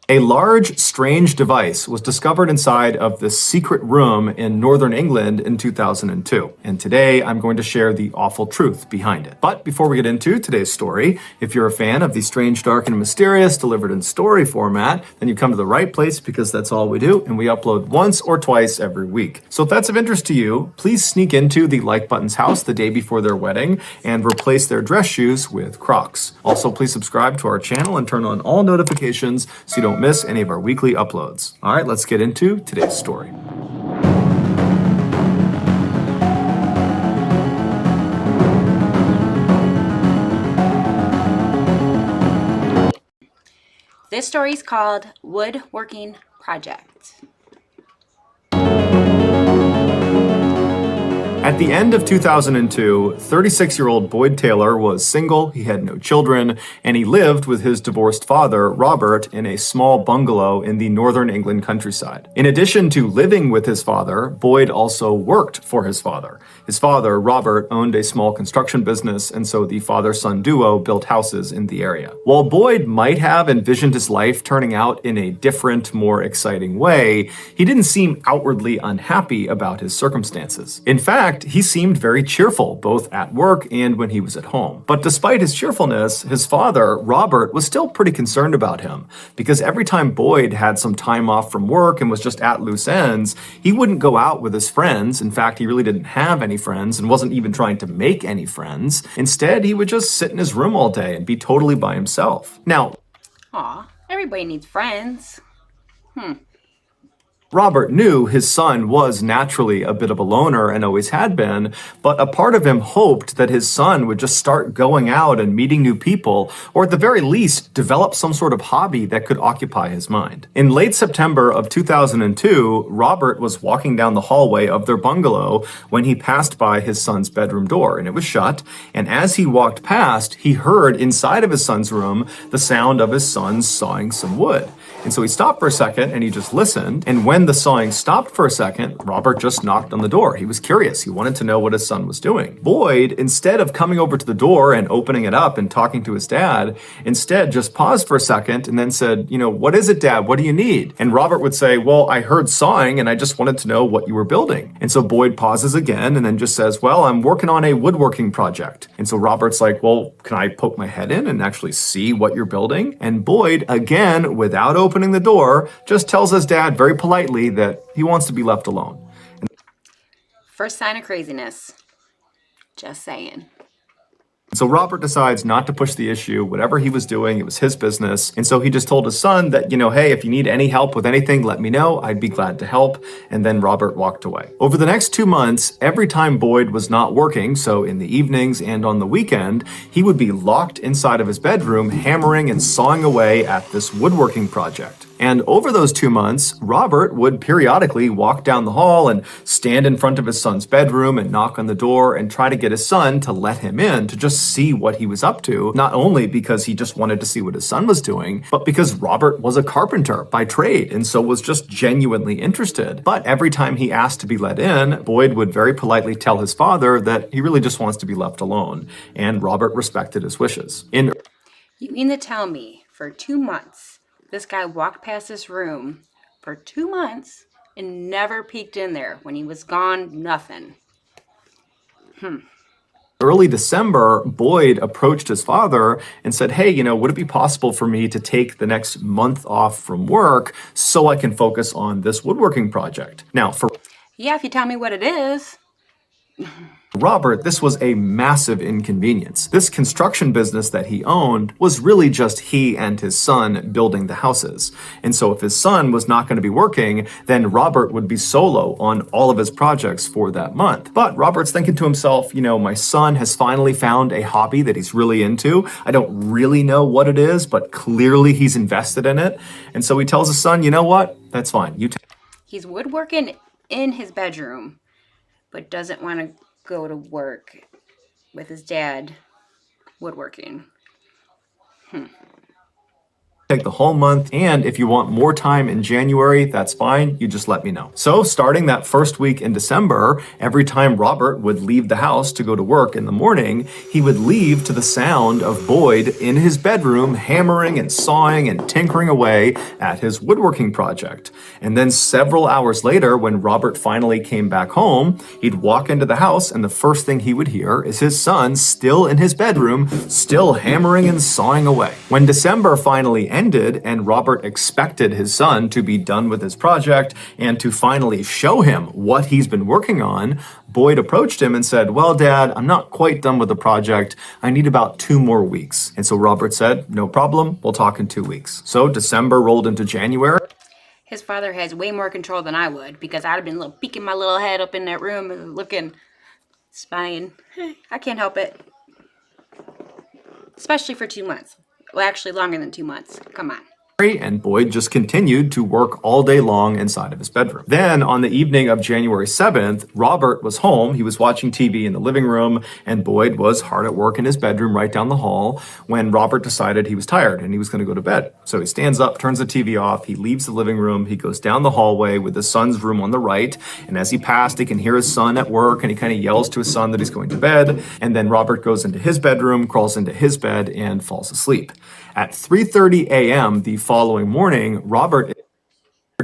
A large, strange device was discovered inside of this secret room in northern England in 2002. And today I'm going to share the awful truth behind it. But before we get into today's story, if you're a fan of the strange, dark, and mysterious delivered in story format, then you come to the right place because that's all we do, and we upload once or twice every week. So if that's of interest to you, please sneak into the Like Button's house the day before their wedding and replace their dress shoes with Crocs. Also, please subscribe to our channel and turn on all notifications so you don't miss any of our weekly uploads. All right, let's get into today's story. This story is called Woodworking Project. At the end of 2002, 36-year-old Boyd Taylor was single, he had no children, and he lived with his divorced father, Robert, in a small bungalow in the northern England countryside. In addition to living with his father, Boyd also worked for his father. His father, Robert, owned a small construction business, and so the father-son duo built houses in the area. While Boyd might have envisioned his life turning out in a different, more exciting way, he didn't seem outwardly unhappy about his circumstances. In fact, he seemed very cheerful, both at work and when he was at home. But despite his cheerfulness, his father, Robert, was still pretty concerned about him, because every time Boyd had some time off from work and was just at loose ends, he wouldn't go out with his friends. In fact, he really didn't have any friends and wasn't even trying to make any friends. Instead, he would just sit in his room all day and be totally by himself. Now, Everybody needs friends. Robert knew his son was naturally a bit of a loner and always had been, but a part of him hoped that his son would just start going out and meeting new people, or at the very least, develop some sort of hobby that could occupy his mind. In late September of 2002, Robert was walking down the hallway of their bungalow when he passed by his son's bedroom door, and it was shut, and as he walked past, he heard inside of his son's room the sound of his son sawing some wood. And so he stopped for a second and he just listened, and when the sawing stopped for a second, Robert just knocked on the door. He was curious. He wanted to know what his son was doing. Boyd, instead of coming over to the door and opening it up and talking to his dad, instead just paused for a second and then said, "What is it, Dad? What do you need?" And Robert would say, "Well, I heard sawing and I just wanted to know what you were building." And so Boyd pauses again and then just says, "Well, I'm working on a woodworking project." And so Robert's like, "Well, can I poke my head in and actually see what you're building?" And Boyd, again, without opening the door, just tells his dad very politely that he wants to be left alone. First sign of craziness. Just saying. So Robert decides not to push the issue. Whatever he was doing, it was his business. And so he just told his son that, hey, if you need any help with anything, let me know. I'd be glad to help. And then Robert walked away. Over the next 2 months, every time Boyd was not working, so in the evenings and on the weekend, he would be locked inside of his bedroom, hammering and sawing away at this woodworking project. And over those 2 months, Robert would periodically walk down the hall and stand in front of his son's bedroom and knock on the door and try to get his son to let him in to just see what he was up to, not only because he just wanted to see what his son was doing, but because Robert was a carpenter by trade and so was just genuinely interested. But every time he asked to be let in, Boyd would very politely tell his father that he really just wants to be left alone, and Robert respected his wishes. You mean to tell me for 2 months, this guy walked past this room for 2 months and never peeked in there? When he was gone, nothing. Early December, Boyd approached his father and said, "Hey, would it be possible for me to take the next month off from work so I can focus on this woodworking project?" Now, for Yeah, if you tell me what it is. Robert, this was a massive inconvenience. This construction business that he owned was really just he and his son building the houses. And so if his son was not going to be working, then Robert would be solo on all of his projects for that month. But Robert's thinking to himself, my son has finally found a hobby that he's really into. I don't really know what it is, but clearly he's invested in it. And so he tells his son, "You know what? That's fine. He's woodworking in his bedroom, but doesn't want to go to work with his dad woodworking. take the whole month, and if you want more time in January, that's fine, you just let me know. So starting that first week in December, every time Robert would leave the house to go to work in the morning, he would leave to the sound of Boyd in his bedroom hammering and sawing and tinkering away at his woodworking project. And then several hours later, when Robert finally came back home, he'd walk into the house and the first thing he would hear is his son still in his bedroom, still hammering and sawing away. When December finally ended and Robert expected his son to be done with his project and to finally show him what he's been working on, Boyd approached him and said, "Well, Dad, I'm not quite done with the project. I need about 2 more weeks." And so Robert said, "No problem, we'll talk in 2 weeks." So December rolled into January. His father has way more control than I would, because I'd have been peeking my little head up in that room and looking, spying. I can't help it. Especially for 2 months. Well, actually longer than 2 months. Come on. And Boyd just continued to work all day long inside of his bedroom. Then, on the evening of January 7th, Robert was home. He was watching TV in the living room, and Boyd was hard at work in his bedroom right down the hall when Robert decided he was tired and he was going to go to bed. So he stands up, turns the TV off, he leaves the living room, he goes down the hallway with his son's room on the right, and as he passed, he can hear his son at work, and he kind of yells to his son that he's going to bed, and then Robert goes into his bedroom, crawls into his bed, and falls asleep. At 3:30 a.m. the following morning, Robert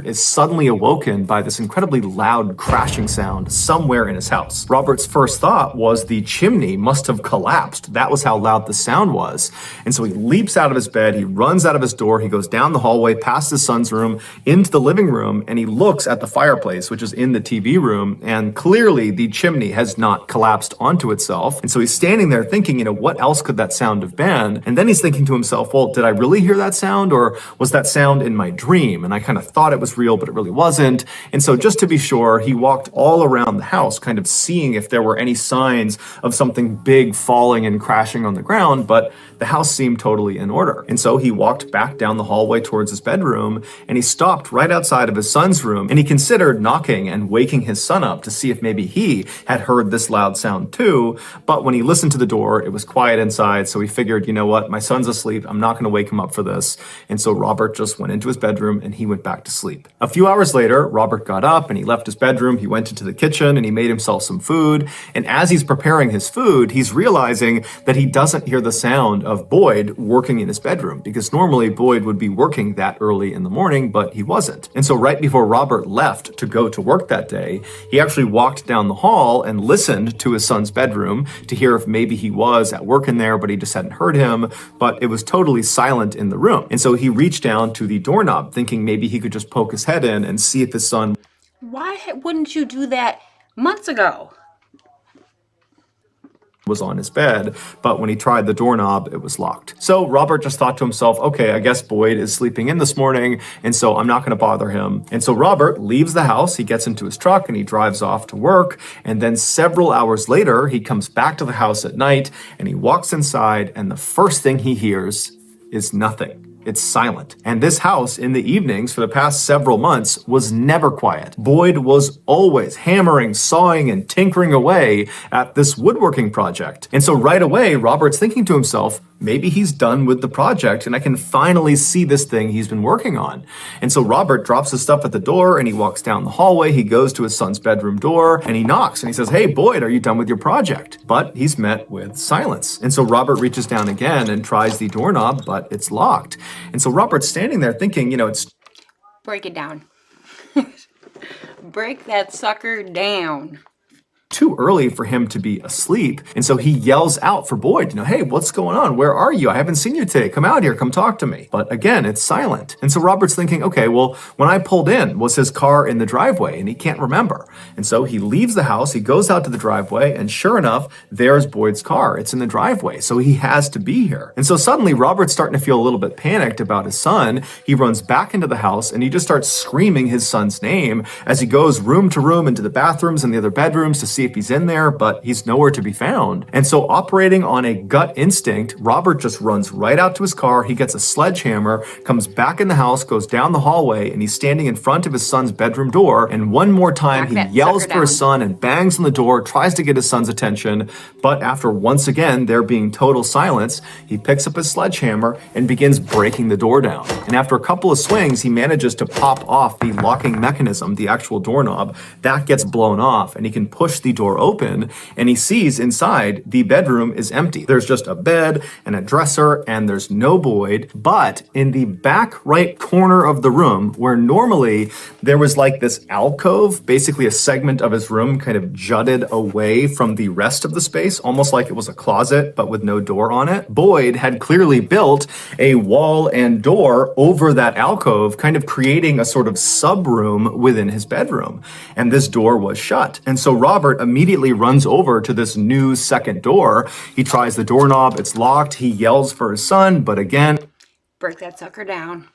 is suddenly awoken by this incredibly loud crashing sound somewhere in his house. Robert's first thought was the chimney must have collapsed. That was how loud the sound was. And so he leaps out of his bed, he runs out of his door, he goes down the hallway, past his son's room, into the living room, and he looks at the fireplace, which is in the TV room, and clearly the chimney has not collapsed onto itself. And so he's standing there thinking, what else could that sound have been? And then he's thinking to himself, well, did I really hear that sound, or was that sound in my dream? And I kind of thought it was real, but it really wasn't. And so just to be sure, he walked all around the house, kind of seeing if there were any signs of something big falling and crashing on the ground, but the house seemed totally in order. And so he walked back down the hallway towards his bedroom, and he stopped right outside of his son's room, and he considered knocking and waking his son up to see if maybe he had heard this loud sound too. But when he listened to the door, it was quiet inside, so he figured, what, my son's asleep, I'm not going to wake him up for this. And so Robert just went into his bedroom and he went back to sleep. A few hours later, Robert got up and he left his bedroom, he went into the kitchen and he made himself some food. And as he's preparing his food, he's realizing that he doesn't hear the sound of Boyd working in his bedroom, because normally Boyd would be working that early in the morning, but he wasn't. And so right before Robert left to go to work that day, he actually walked down the hall and listened to his son's bedroom to hear if maybe he was at work in there, but he just hadn't heard him, but it was totally silent in the room. And so he reached down to the doorknob thinking maybe he could just poke his head in and see if his son. Why wouldn't you do that months ago? Was on his bed, but when he tried the doorknob, it was locked. So Robert just thought to himself, okay, I guess Boyd is sleeping in this morning, and so I'm not going to bother him. And so Robert leaves the house, he gets into his truck, and he drives off to work, and then several hours later, he comes back to the house at night, and he walks inside, and the first thing he hears is nothing. It's silent. And this house in the evenings for the past several months was never quiet. Boyd was always hammering, sawing, and tinkering away at this woodworking project. And so right away, Robert's thinking to himself, maybe he's done with the project and I can finally see this thing he's been working on. And so Robert drops his stuff at the door and he walks down the hallway. He goes to his son's bedroom door and he knocks and he says, "Hey, Boyd, are you done with your project?" But he's met with silence. And so Robert reaches down again and tries the doorknob, but it's locked. And so Robert's standing there thinking, it's Break it down. Break that sucker down. too early for him to be asleep. And so he yells out for Boyd, "Hey, what's going on? Where are you? I haven't seen you today. Come out here, come talk to me." But again, it's silent. And so Robert's thinking, okay, well, when I pulled in, was his car in the driveway? And he can't remember. And so he leaves the house, he goes out to the driveway, and sure enough, there's Boyd's car. It's in the driveway. So he has to be here. And so suddenly Robert's starting to feel a little bit panicked about his son. He runs back into the house and he just starts screaming his son's name as he goes room to room into the bathrooms and the other bedrooms to see if if he's in there, but he's nowhere to be found. And so, operating on a gut instinct, Robert just runs right out to his car. He gets a sledgehammer, comes back in the house, goes down the hallway, and he's standing in front of his son's bedroom door. And one more time, Knock he that yells sucker for his down. son and bangs on the door, tries to get his son's attention. But after once again there being total silence, he picks up his sledgehammer and begins breaking the door down. And after a couple of swings, he manages to pop off the locking mechanism, the actual doorknob. That gets blown off, and he can push the door open, and he sees inside the bedroom is empty. There's just a bed and a dresser, and there's no Boyd. But in the back right corner of the room, where normally there was like this alcove, basically a segment of his room kind of jutted away from the rest of the space, almost like it was a closet, but with no door on it, Boyd had clearly built a wall and door over that alcove, kind of creating a sort of sub-room within his bedroom. And this door was shut. And so Robert immediately runs over to this new second door. He tries the doorknob, it's locked. He yells for his son, but again, Break that sucker down.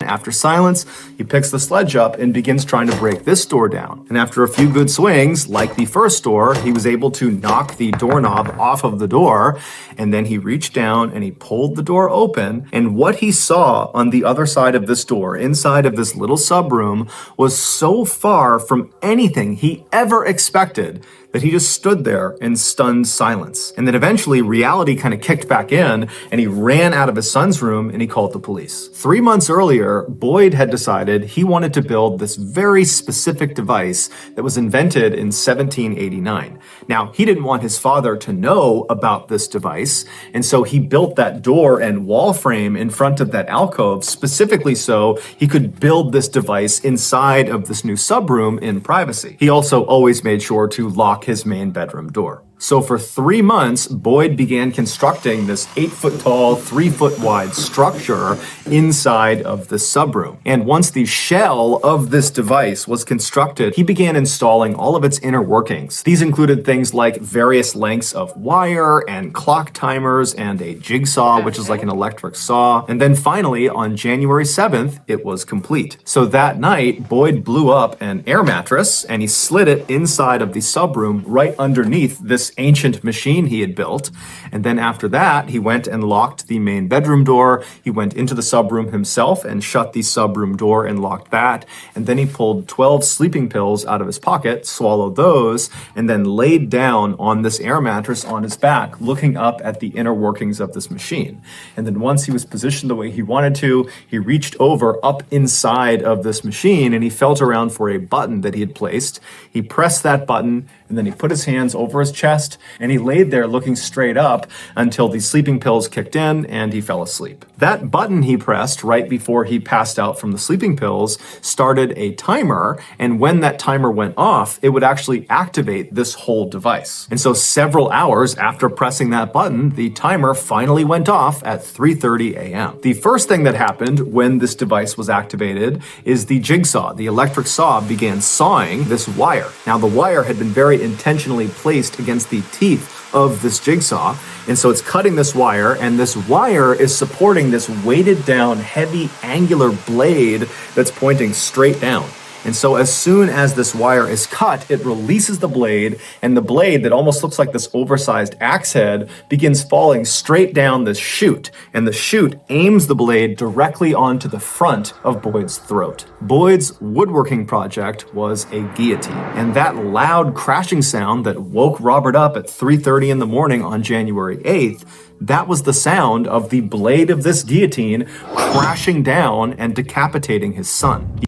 after silence, he picks the sledge up and begins trying to break this door down. And after a few good swings, like the first door, he was able to knock the doorknob off of the door. And then he reached down and he pulled the door open. And what he saw on the other side of this door, inside of this little subroom, was so far from anything he ever expected that he just stood there in stunned silence. And then eventually reality kind of kicked back in, and he ran out of his son's room and he called the police. 3 months earlier, Boyd had decided he wanted to build this very specific device that was invented in 1789. Now, he didn't want his father to know about this device, and so he built that door and wall frame in front of that alcove specifically so he could build this device inside of this new subroom in privacy. He also always made sure to lock his main bedroom door. So for 3 months, Boyd began constructing this 8-foot tall, 3-foot wide structure inside of the subroom. And once the shell of this device was constructed, he began installing all of its inner workings. These included things like various lengths of wire and clock timers and a jigsaw, which is like an electric saw. And then finally, on January 7th, it was complete. So that night, Boyd blew up an air mattress and he slid it inside of the subroom right underneath this ancient machine he had built. And then after that, he went and locked the main bedroom door. He went into the subroom himself and shut the subroom door and locked that. And then he pulled 12 sleeping pills out of his pocket, swallowed those, and then laid down on this air mattress on his back, looking up at the inner workings of this machine. And then once he was positioned the way he wanted to, he reached over up inside of this machine and he felt around for a button that he had placed. He pressed that button and then he put his hands over his chest and he laid there looking straight up until the sleeping pills kicked in and he fell asleep. That button he pressed right before he passed out from the sleeping pills started a timer, and when that timer went off, it would actually activate this whole device. And so several hours after pressing that button, the timer finally went off at 3:30 a.m. The first thing that happened when this device was activated is the jigsaw, the electric saw, began sawing this wire. Now the wire had been very intentionally placed against the teeth of this jigsaw, and so it's cutting this wire, and this wire is supporting this weighted down, heavy, angular blade that's pointing straight down. And so as soon as this wire is cut, it releases the blade, and the blade that almost looks like this oversized axe head begins falling straight down this chute, and the chute aims the blade directly onto the front of Boyd's throat. Boyd's woodworking project was a guillotine, and that loud crashing sound that woke Robert up at 3:30 in the morning on January 8th, that was the sound of the blade of this guillotine crashing down and decapitating his son.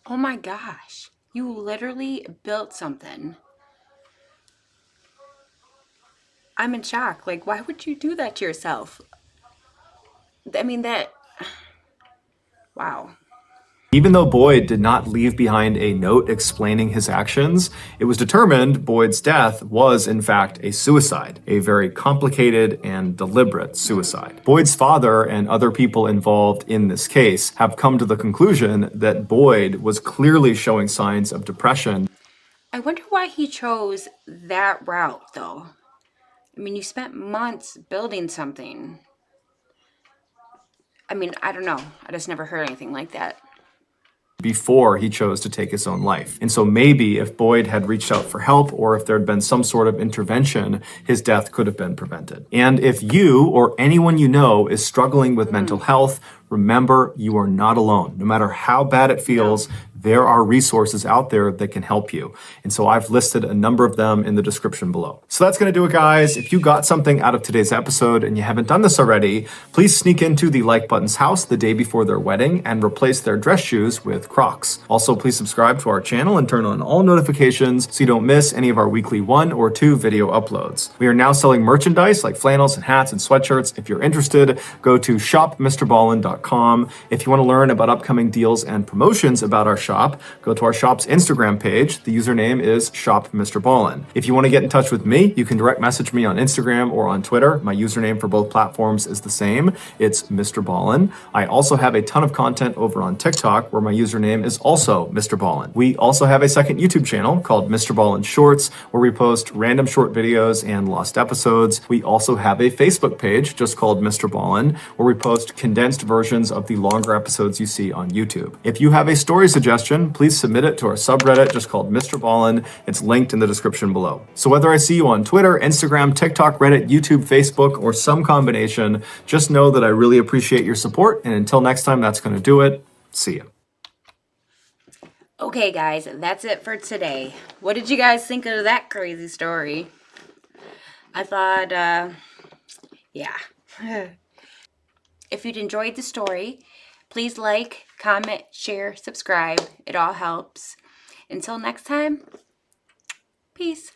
Oh my gosh. You literally built something. I'm in shock. Like, why would you do that to yourself? I mean, that. Wow. Even though Boyd did not leave behind a note explaining his actions, it was determined Boyd's death was, in fact, a suicide, a very complicated and deliberate suicide. Boyd's father and other people involved in this case have come to the conclusion that Boyd was clearly showing signs of depression. I wonder why he chose that route, though. I mean, you spent months building something. I mean, I don't know. I just never heard anything like that. before he chose to take his own life. And so maybe if Boyd had reached out for help, or if there had been some sort of intervention, his death could have been prevented. And if you or anyone you know is struggling with mental health, remember, you are not alone. No matter how bad it feels, there are resources out there that can help you. And so I've listed a number of them in the description below. So that's going to do it, guys. If you got something out of today's episode and you haven't done this already, please sneak into the Like Button's house the day before their wedding and replace their dress shoes with Crocs. Also, please subscribe to our channel and turn on all notifications so you don't miss any of our weekly 1 or 2 video uploads. We are now selling merchandise like flannels and hats and sweatshirts. If you're interested, go to shopmrballen.com. If you want to learn about upcoming deals and promotions about our shop, go to our shop's Instagram page. The username is shopmrballen. If you want to get in touch with me, you can direct message me on Instagram or on Twitter. My username for both platforms is the same. It's Mr. Ballen. I also have a ton of content over on TikTok where my username is also Mr. Ballen. We also have a second YouTube channel called Mr. Ballen Shorts where we post random short videos and lost episodes. We also have a Facebook page just called Mr. Ballen where we post condensed versions of the longer episodes you see on YouTube. If you have a story suggestion, please submit it to our subreddit just called Mr. Ballen. It's linked in the description below. So whether I see you on Twitter, Instagram, TikTok, Reddit, YouTube, Facebook, or some combination, just know that I really appreciate your support. And until next time, that's going to do it. See you. Okay, guys, that's it for today. What did you guys think of that crazy story? I thought, yeah. If you'd enjoyed the story, please like, comment, share, subscribe. It all helps. Until next time, peace.